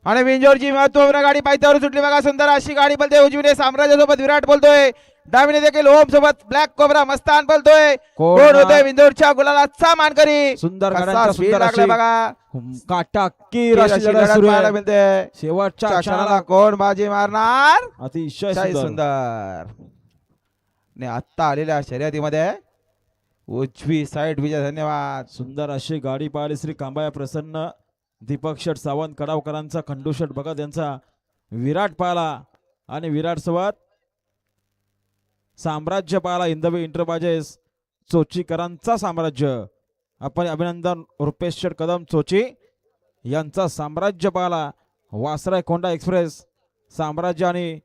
आणि विंजोरची महत्वपूर्ण गाडी पायथ्यावर सुटली बघा. सुंदर अशी गाडी बोलते. उजवीने साम्राज्य सोबत विराट बोलतोय. डावीने देखील ओम सोबत ब्लॅक कोबरा मस्तान बोलतोय. कोण होते विंजोरच्या गुलालाचा मानकरी. सुंदर कसा गाड्यांचा स्पीड सुंदर लागला अशी बघा. काटाकीर अशी अशी लढत लढत सुरू पाहायला आहे. मिळते. शेवटच्या क्षणाला कोण बाजी मारणार. अतिशय सुंदर सुंदर ने आता आलेल्या शर्यतीमध्ये उजवी साईड विजय. धन्यवाद. सुंदर अशी गाडी पाहिली. श्री कांबाया प्रसन्न, दीपक शेठ सावंत कडावकरांचा, खंडू शेठ भगत यांचा विराट पाहिला आणि विराट सोबत साम्राज्य पाहिला. हिंदवी इंटरबाजेस चोचीकरांचा साम्राज्य. आपण अभिनंदन रुपेश शेठ कदम चोची यांचा साम्राज्य पाहिला. वासराय कोंडा एक्सप्रेस साम्राज्य आणि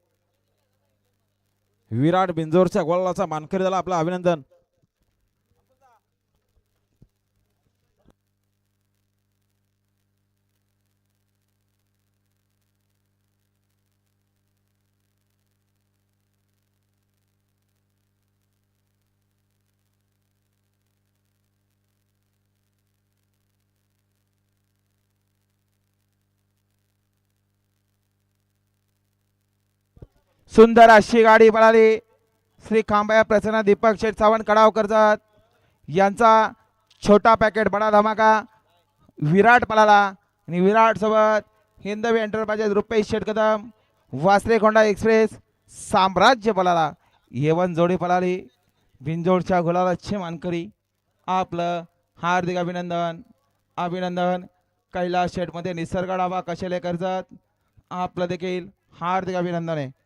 विराट बिंजोरच्या गोलाचा मानकरी झाला. आपला अभिनंदन. सुंदर अशी गाडी पळाली. श्री खांबाया प्रसन्न, दीपक शेठ सावंत कडावकर यांचा छोटा पॅकेट बडा धमाका विराट पळाला. आणि विराट सोबत हिंदवी एंटरप्राइजेस रुपेश शेठ कदम, वासरे कोंडा एक्सप्रेस साम्राज्य पळाला. येवन जोडी पळाली. बिंजोडच्या गुलालाचे मानकरी आपलं हार्दिक अभिनंदन. अभिनंदन. कैलास शेठ मध्ये निसर्ग डाबा कशेले कर्जत आपलं देखील हार्दिक अभिनंदन आहे.